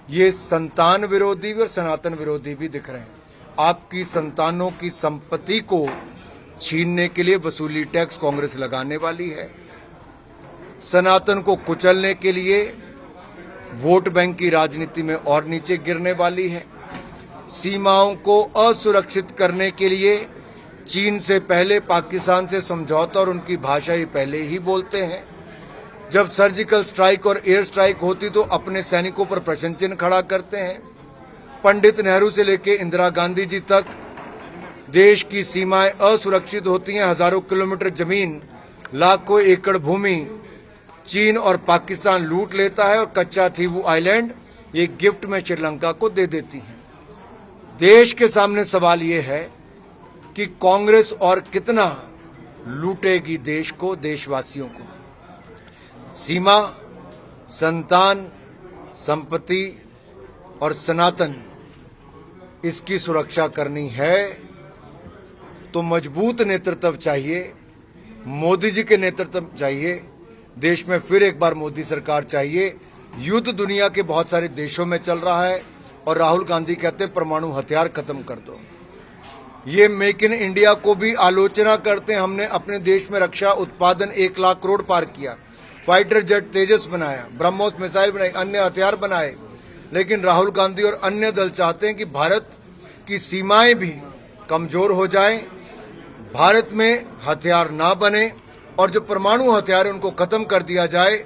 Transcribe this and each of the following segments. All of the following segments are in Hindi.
ये संतान विरोधी भी और सनातन विरोधी भी दिख रहे हैं। आपकी संतानों की संपत्ति को छीनने के लिए वसूली टैक्स कांग्रेस लगाने वाली है। सनातन को कुचलने के लिए वोट बैंक की राजनीति में और नीचे गिरने वाली है। सीमाओं को असुरक्षित करने के लिए चीन से पहले पाकिस्तान से समझौता और उनकी भाषा ही पहले ही बोलते हैं। जब सर्जिकल स्ट्राइक और एयर स्ट्राइक होती तो अपने सैनिकों पर प्रश्न चिन्ह खड़ा करते हैं। पंडित नेहरू से लेकर इंदिरा गांधी जी तक देश की सीमाएं असुरक्षित होती हैं। हजारों किलोमीटर जमीन, लाखों एकड़ भूमि चीन और पाकिस्तान लूट लेता है और कच्चा थीवू आइलैंड ये गिफ्ट में श्रीलंका को दे देती है। देश के सामने सवाल ये है कि कांग्रेस और कितना लूटेगी देश को, देशवासियों को। सीमा, संतान, संपत्ति और सनातन, इसकी सुरक्षा करनी है तो मजबूत नेतृत्व चाहिए। मोदी जी के नेतृत्व चाहिए। देश में फिर एक बार मोदी सरकार चाहिए। युद्ध दुनिया के बहुत सारे देशों में चल रहा है और राहुल गांधी कहते हैं परमाणु हथियार खत्म कर दो। ये मेक इन इंडिया को भी आलोचना करते हैं। हमने अपने देश में रक्षा उत्पादन 1 लाख करोड़ पार किया, फाइटर जेट तेजस बनाया, ब्रह्मोस मिसाइल बनाई, अन्य हथियार बनाए। लेकिन राहुल गांधी और अन्य दल चाहते हैं कि भारत की सीमाएं भी कमजोर हो जाएं, भारत में हथियार ना बने और जो परमाणु हथियार है उनको खत्म कर दिया जाए।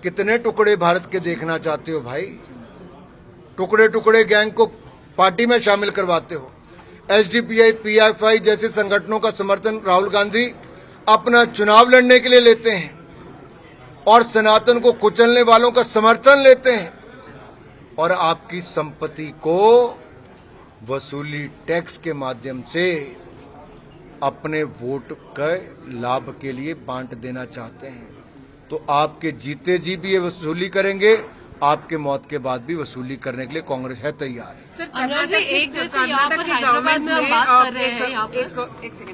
कितने टुकड़े भारत के देखना चाहते हो भाई? टुकड़े टुकड़े गैंग को पार्टी में शामिल करवाते हो। एसडीपीआई, पीएफआई जैसे संगठनों का समर्थन राहुल गांधी अपना चुनाव लड़ने के लिए लेते हैं और सनातन को कुचलने वालों का समर्थन लेते हैं और आपकी संपत्ति को वसूली टैक्स के माध्यम से अपने वोट के लाभ के लिए बांट देना चाहते हैं। तो आपके जीते जी भी ये वसूली करेंगे, आपके मौत के बाद भी वसूली करने के लिए कांग्रेस है तैयार। सर, कर्नाटक की गवर्नमेंट में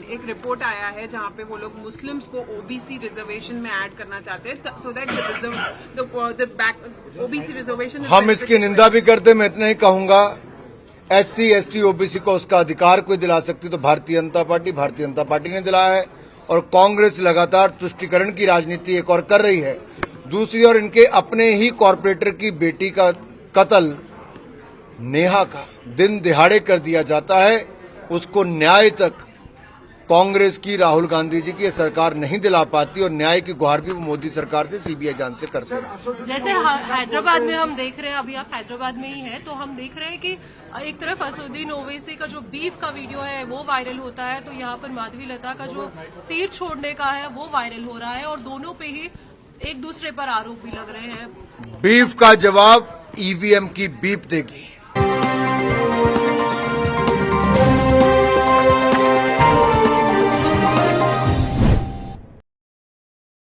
एक रिपोर्ट आया है जहां पे वो लोग मुस्लिम्स को ओबीसी रिजर्वेशन में ऐड करना चाहते हैं सो दैट ओबीसी रिजर्वेशन। हम इसकी निंदा भी करते, मैं इतना ही कहूंगा, SC, ST, OBC को उसका अधिकार कोई दिला सकती तो भारतीय जनता पार्टी ने दिलाया है और कांग्रेस लगातार तुष्टीकरण की राजनीति एक और कर रही है। दूसरी ओर इनके अपने ही कॉरपोरेटर की बेटी का कत्ल, नेहा का, दिन दिहाड़े कर दिया जाता है। उसको न्याय तक कांग्रेस की, राहुल गांधी जी की सरकार नहीं दिला पाती और न्याय की गुहार भी वो मोदी सरकार से, सीबीआई जांच से करते हैं। जैसे हैदराबाद में हम देख रहे हैं, अभी आप हैदराबाद में ही हैं, तो हम देख रहे हैं कि एक तरफ असदुद्दीन ओवैसी का जो बीफ का वीडियो है वो वायरल होता है, तो यहाँ पर माधवी लता का जो तीर छोड़ने का है वो वायरल हो रहा है और दोनों पे ही एक दूसरे पर आरोप भी लग रहे हैं। बीफ का जवाब ईवीएम की बीप देगी।